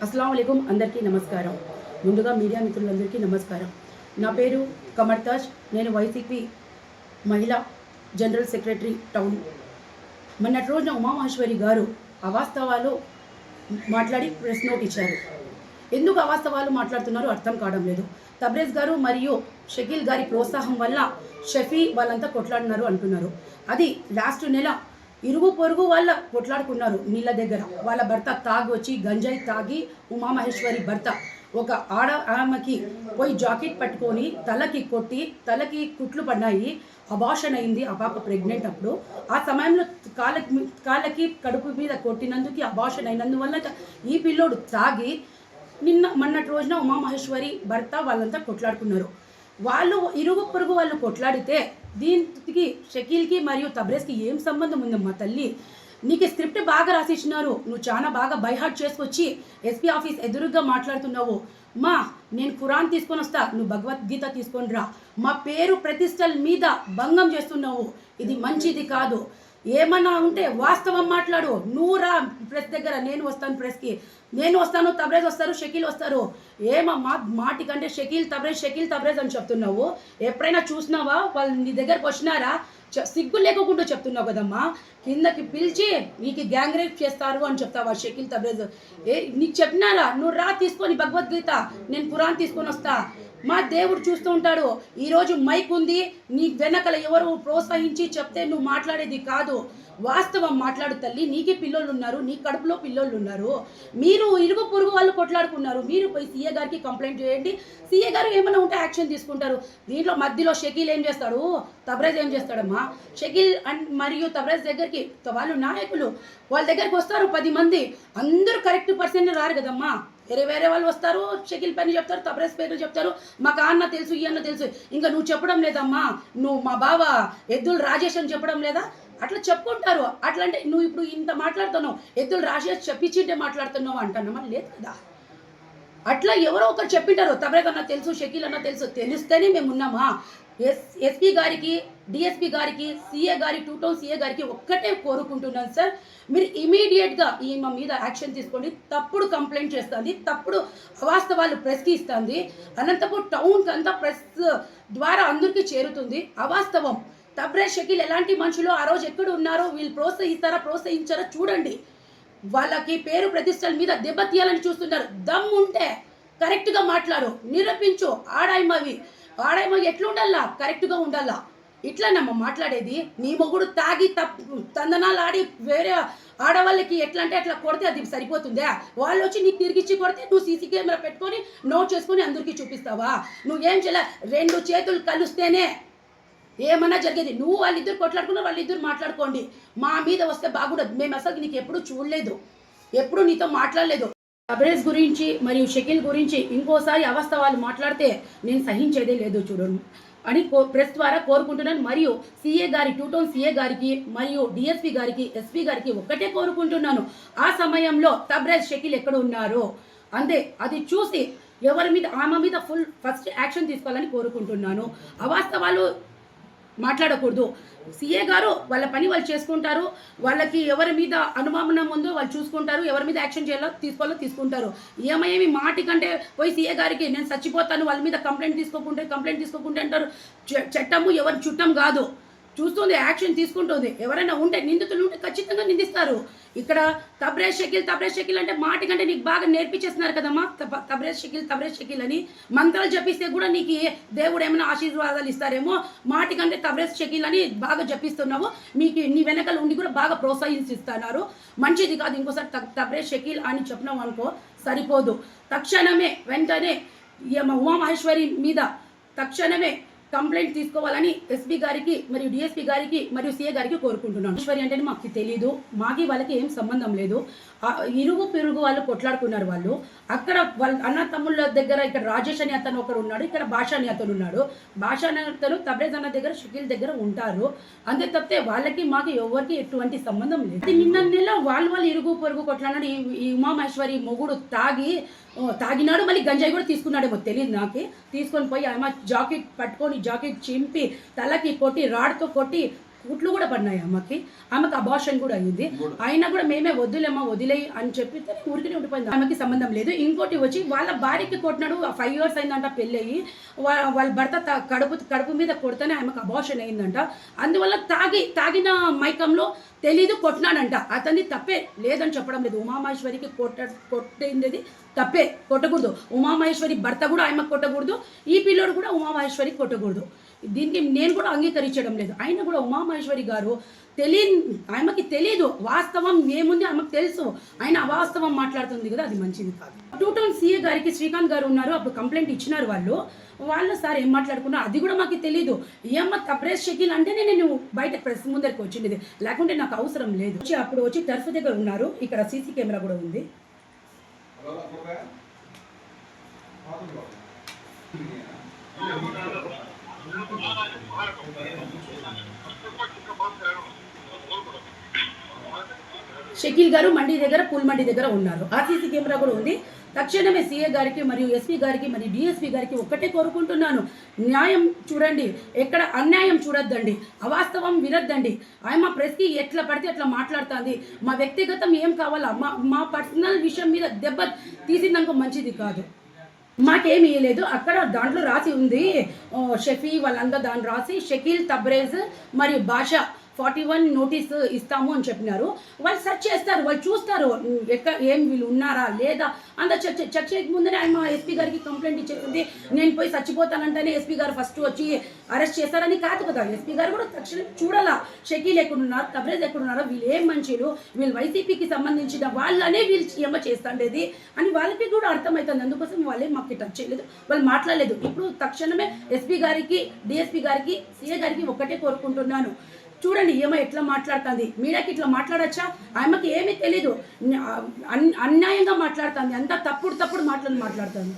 అస్సలాము అలైకుం అందరికీ నమస్కారం. ముందుగా మీడియా మిత్రులందరికీ నమస్కారం. నా పేరు కమర్ తాజ్. నేను వైసీపీ మహిళా జనరల్ సెక్రటరీ టౌన్. మొన్నటి రోజున ఉమామహేశ్వరి గారు అవాస్తవాలు మాట్లాడి ప్రెస్ నోట్ ఇచ్చారు. ఎందుకు అవాస్తవాలు మాట్లాడుతున్నారో అర్థం కావడం లేదు. తబ్రేజ్ గారు మరియు షకీల్ గారి ప్రోత్సాహం వల్ల షఫీ వాళ్ళంతా కొట్లాడినారు అంటున్నారు. అది లాస్ట్ నెల ఇరుగు పొరుగు వాళ్ళ కొట్లాడుకున్నారు నీళ్ళ దగ్గర. వాళ్ళ భర్త తాగి వచ్చి గంజాయి తాగి ఉమామహేశ్వరి భర్త ఒక ఆమెకి పోయి జాకెట్ పట్టుకొని తలకి కొట్టి తలకి కుట్లు పడినాయి. అబార్షన్ అయింది. ఆ పాప ప్రెగ్నెంట్ అప్పుడు. ఆ సమయంలో కాళ్ళకి కడుపు మీద కొట్టినందుకు అబార్షన్ అయినందువల్ల ఈ పిల్లోడు తాగి మొన్నటి రోజున ఉమామహేశ్వరి భర్త వాళ్ళంతా కొట్లాడుకున్నారు. వాళ్ళు ఇరుగు పొరుగు వాళ్ళు కొట్లాడితే దీనికి షకీల్కి మరియు తబ్రేజ్కి ఏం సంబంధం ఉందమ్మా తల్లి? నీకు స్క్రిప్ట్ బాగా రాసిచ్చినారు, నువ్వు చాలా బాగా బైహార్ట్ చేసుకొచ్చి ఎస్పీ ఆఫీస్ ఎదురుగా మాట్లాడుతున్నావు. నేను ఖురాన్ తీసుకొని వస్తా, నువ్వు భగవద్గీత తీసుకొని రా. మా పేరు ప్రతిష్టల మీద భంగం చేస్తున్నావు. ఇది మంచిది కాదు. ఏమన్నా ఉంటే వాస్తవం మాట్లాడు. నువ్వు రా ప్రెస్ దగ్గర, నేను వస్తాను ప్రెస్కి. నేను వస్తాను, తబ్రేజ్ వస్తారు, షకీల్ వస్తారు. ఏమమ్మా మాటికంటే షకీల్ తబ్రేజ్ అని చెప్తున్నావు. ఎప్పుడైనా చూసినావా? వాళ్ళు నీ దగ్గరకు వచ్చినారా? సిగ్గు లేకుండా చెప్తున్నావు కదమ్మా. కిందకి పిలిచి నీకు గ్యాంగ్ రేప్ చేస్తారు అని చెప్తావా షకీల్ తబ్రేజ్? నీకు చెప్పినారా? నువ్వు రా తీసుకొని భగవద్గీత, నేను ఖురాన్ తీసుకొని వస్తా. మా దేవుడు చూస్తూ ఉంటాడు. ఈరోజు మైక్ ఉంది, నీ వెనకల ఎవరు ప్రోత్సహించి చెప్తే నువ్వు మాట్లాడేది కాదు. వాస్తవం మాట్లాడు తల్లి. నీకే పిల్లోళ్ళు ఉన్నారు, నీ కడుపులో పిల్లోళ్ళు ఉన్నారు. మీరు ఇరుగు పొరుగు వాళ్ళు కొట్లాడుకున్నారు. మీరు పోయి సీఏ గారికి కంప్లైంట్ చేయండి. సీఏ గారు ఏమైనా ఉంటే యాక్షన్ తీసుకుంటారు. దీంట్లో మధ్యలో షకీల్ ఏం చేస్తాడు, తబ్రేజ్ ఏం చేస్తాడమ్మా? షకీల్ మరియు తబ్రేజ్ దగ్గరికి వాళ్ళు నాయకులు, వాళ్ళ దగ్గరికి వస్తారు 10 మంది. అందరూ కరెక్ట్ పర్సన్ రారు కదమ్మా. వేరే వాళ్ళు వస్తారు, షకీల్ పని చెప్తారు, తబ్రేజ్ పేర్లు చెప్తారు. మాకు అన్న తెలుసు, ఈ అన్న తెలుసు. ఇంకా నువ్వు చెప్పడం లేదమ్మా. నువ్వు మా బావ ఎద్దుల్ రాజేష్ అని చెప్పడం లేదా? అట్లా చెప్పుకుంటారు. అట్లా అంటే నువ్వు ఇప్పుడు ఇంత మాట్లాడుతున్నావు, ఎద్దులు రాజేష్ చెప్పించింటే మాట్లాడుతున్నావు అంటున్నామా? లేదు కదా. అట్లా ఎవరో ఒకరు చెప్పింటారు. తబ్రేజ్ అన్న తెలుసు, షకీల్ అన్న తెలుసు. తెలిస్తేనే మేము ఉన్నామా? ఎస్పీ గారికి, డిఎస్పీ గారికి, సీఏ గారి, 2 టౌన్ సీఏ గారికి ఒక్కటే కోరుకుంటున్నాను సార్, మీరు ఇమీడియట్గా ఈమె మీద యాక్షన్ తీసుకోండి. తప్పుడు కంప్లైంట్ చేస్తుంది, తప్పుడు అవాస్తవాలు ప్రెస్కి ఇస్తుంది. అనంతపురం టౌన్కి అంతా ప్రెస్ ద్వారా అందరికీ చేరుతుంది అవాస్తవం. తబ్రేజ్, షకీల్ ఎలాంటి మనుషులు ఆ రోజు ఎక్కడ ఉన్నారో, వీళ్ళు ప్రోత్సహించారా చూడండి. వాళ్ళకి పేరు ప్రతిష్టల మీద దెబ్బతీయాలని చూస్తున్నారు. దమ్ ఉంటే కరెక్ట్గా మాట్లాడు, నిరూపించు. ఆడాయిమవి ఎట్లుండాలా? కరెక్ట్గా ఉండాలా. ఇట్లానమ్మ మాట్లాడేది. నీ మొగుడు తాగి తందనాలు ఆడి వేరే ఆడవాళ్ళకి ఎట్లా అంటే అట్లా కొడితే అది సరిపోతుందా? వాళ్ళు వచ్చి నీకు తిరిగిచ్చి కొడితే నువ్వు సీసీ కెమెరా పెట్టుకొని నోట్ చేసుకొని అందరికీ చూపిస్తావా? నువ్వేం చేయాల? 2 చేతులు కలిస్తేనే ఏమన్నా జరిగేది. నువ్వు వాళ్ళిద్దరు కొట్లాడుకున్నా, వాళ్ళిద్దరు మాట్లాడుకోండి. మా మీద వస్తే బాగుండదు. మేము అసలు నీకు ఎప్పుడు చూడలేదు, ఎప్పుడు నీతో మాట్లాడలేదు. తబ్రేజ్ గురించి మరియు షకీల్ గురించి ఇంకోసారి అవాస్తవాలు మాట్లాడితే నేను సహించేదే లేదు చూడండి అని ప్రెస్ ద్వారా కోరుకుంటున్నాను. మరియు సీఏ గారి, 2 టౌన్ సీఏ గారికి మరియు డిఎస్పీ గారికి, ఎస్పీ గారికి ఒక్కటే కోరుకుంటున్నాను. ఆ సమయంలో తబ్రేజ్, షకీల్ ఎక్కడ ఉన్నారో అంతే, అది చూసి ఎవరి మీద ఆమె మీద ఫస్ట్ యాక్షన్ తీసుకోవాలని కోరుకుంటున్నాను. అవాస్తవాలు మాట్లాడకూడదు. సీఏ గారు వాళ్ళ పని వాళ్ళు చేసుకుంటారు. వాళ్ళకి ఎవరి మీద అనుమానం ఉందో వాళ్ళు చూసుకుంటారు. ఎవరి మీద యాక్షన్ చేయాలో తీసుకుంటారు. ఏమేమి మాటి కంటే పోయి సీఏ గారికి నేను చచ్చిపోతాను, వాళ్ళ మీద కంప్లైంట్ తీసుకోకుంటే అంటారు. చట్టము ఎవరి చుట్టం కాదు, చూస్తుంది, యాక్షన్ తీసుకుంటుంది. ఎవరైనా ఉంటే, నిందితులు ఉంటే ఖచ్చితంగా నిందిస్తారు. ఇక్కడ తబ్రేజ్ షకీల్ అంటే మాటి కంటే నీకు బాగా నేర్పించేస్తున్నారు కదమ్మా. తబ్రేజ్ షకీల్ అని మంత్రాలు జపిస్తే కూడా నీకు దేవుడు ఏమైనా ఆశీర్వాదాలు ఇస్తారేమో. మాటి కంటే తబ్రేజ్ షకీల్ అని బాగా జపిస్తున్నావు. మీకు నీ వెనకాల ఉండి కూడా బాగా ప్రోత్సహిస్తున్నారు. మంచిది కాదు. ఇంకోసారి తబ్రేజ్ షకీల్ అని చెప్పినావు అనుకో సరిపోదు. తక్షణమే వెంటనే ఉమామహేశ్వరి మీద తక్షణమే కంప్లైంట్ తీసుకోవాలని ఎస్పీ గారికి మరియు డిఎస్పీ గారికి మరియు సీఏ గారికి కోరుకుంటున్నాను. ఈశ్వరి అంటే మాకు తెలియదు, మాకి వాళ్ళకి ఏం సంబంధం లేదు. ఇరుగు పిరుగు వాళ్ళు కొట్లాడుకున్నారు. వాళ్ళు అక్కడ వాళ్ళ అన్న తమ్ముళ్ళ దగ్గర ఇక్కడ రాజేష్ అని అతను ఒకడు ఉన్నాడు, ఇక్కడ భాష అని అతను ఉన్నాడు. భాష అని అతను తబ్రేజ్ అన్న దగ్గర, షకీల్ దగ్గర ఉంటారు. అంతే తప్పితే వాళ్ళకి మాకు ఎవరికి ఎటువంటి సంబంధం లేదు. నిన్న నెల వాళ్ళు ఇరుగు పొరుగు కొట్లాడినాడు. ఈ ఉమామహేశ్వరి మొగుడు తాగినాడు, మళ్ళీ గంజాయి కూడా తీసుకున్నాడేమో తెలియదు నాకు. తీసుకొని పోయి ఆమె జాకెట్ పట్టుకొని జాకెట్ చింపి తలకి కొట్టి రాడ్తో కొట్టి కుట్లు కూడా పడినాయి అమ్మకి. ఆమెకు అబార్షన్ కూడా అయ్యింది. అయినా కూడా మేమే వద్దులేమ్మా వదిలేయి అని చెప్పి ఊరికే ఉండిపోయింది. ఆమెకి సంబంధం లేదు. ఇంకోటి వచ్చి వాళ్ళ భార్యకి కొట్టినాడు. 5 years అయిందంట పెళ్ళయి. వాళ్ళ భర్త కడుపు మీద కొడితేనే ఆమెకు అబార్షన్ అయిందంట. అందువల్ల తాగిన మైకంలో తెలీదు కొట్టినాడంట. అతన్ని తప్పే లేదని చెప్పడం లేదు. ఉమామహేశ్వరికి కొట్టింది తప్పే, కొట్టకూడదు. ఉమామహేశ్వరి భర్త కూడా ఆమెకు కొట్టకూడదు. ఈ పిల్లోడు కూడా ఉమామహేశ్వరికి కొట్టకూడదు. దీనికి నేను కూడా అంగీకరించడం లేదు. అయినా కూడా ఉమామహేశ్వరి గారు ఆమెకి తెలీదు వాస్తవం ఏముంది, ఆమెకు తెలుసు. ఆయన అవాస్తవం మాట్లాడుతుంది కదా, అది మంచిది కాదు. 2 టౌన్ సీఏ గారికి శ్రీకాంత్ గారు ఉన్నారు. అప్పుడు కంప్లైంట్ ఇచ్చినారు వాళ్ళు సార్ ఏం మాట్లాడుకున్నారు అది కూడా మాకు తెలియదు. ఏమో తబ్రేజ్ షకీల్ అంటేనే నేను బయట ప్రెస్ ముందరికి వచ్చింది, లేకుంటే నాకు అవసరం లేదు. అప్పుడు వచ్చి టర్ఫ్ దగ్గర ఉన్నారు. ఇక్కడ సీసీ కెమెరా కూడా ఉంది. షకీల్ గారు మండి దగ్గర పూల్ మండి దగ్గర ఉన్నారు. ఆర్సీసీ కెమెరా కూడా ఉంది. తక్షణమే సీఏ గారికి మరియు ఎస్పీ గారికి మరియు డిఎస్పీ గారికి ఒక్కటే కోరుకుంటున్నాను, న్యాయం చూడండి, ఎక్కడ అన్యాయం చూడొద్దండి, అవాస్తవం వినొద్దండి. మా ప్రెస్కి ఎట్లా పడితే అట్లా మాట్లాడుతుంది. మా వ్యక్తిగతం ఏం కావాలా, మా పర్సనల్ విషయం మీద దెబ్బ తీసిందనుకో మంచిది కాదు. మాకేమి ఇవ్వలేదు. అక్కడ దాంట్లో రాసి ఉంది షఫీ వాళ్ళంతా దాన్ని రాసి షకీల్, తబ్రేజ్ మరియు భాషా 41 నోటీస్ ఇస్తాము అని చెప్పినారు. వాళ్ళు సెర్చ్ చేస్తారు, వాళ్ళు చూస్తారు ఏం వీళ్ళు ఉన్నారా లేదా అంత చెక్ చేయక ముందరే ఆయన ఎస్పీ గారికి కంప్లైంట్ ఇచ్చేసింది. నేను పోయి చచ్చిపోతానంటేనే ఎస్పీ గారు ఫస్ట్ వచ్చి అరెస్ట్ చేస్తారని కాదు కదా. ఎస్పీ గారు కూడా తక్షణం చూడాలా షకీల్ ఎక్కడున్నారు, తబ్రేజ్ ఎక్కడున్నారో, వీళ్ళు ఏం మనుషులు, వీళ్ళు వైసీపీకి సంబంధించిన వాళ్ళనే వీళ్ళు ఏమో చేస్తుండేది అని వాళ్ళకి కూడా అర్థమవుతుంది. అందుకోసం వాళ్ళే మాకు టచ్ చేయలేదు, వాళ్ళు మాట్లాడలేదు. ఇప్పుడు తక్షణమే ఎస్పీ గారికి, డిఎస్పీ గారికి, సీఏ గారికి ఒక్కటే కోరుకుంటున్నాను, చూడండి ఏమో ఎట్లా మాట్లాడుతుంది. మీడియాకి ఇట్లా మాట్లాడచ్చా? ఆమెకి ఏమీ తెలీదు, అన్యాయంగా మాట్లాడుతుంది, అంతా తప్పుడు మాట్లాడుతుంది.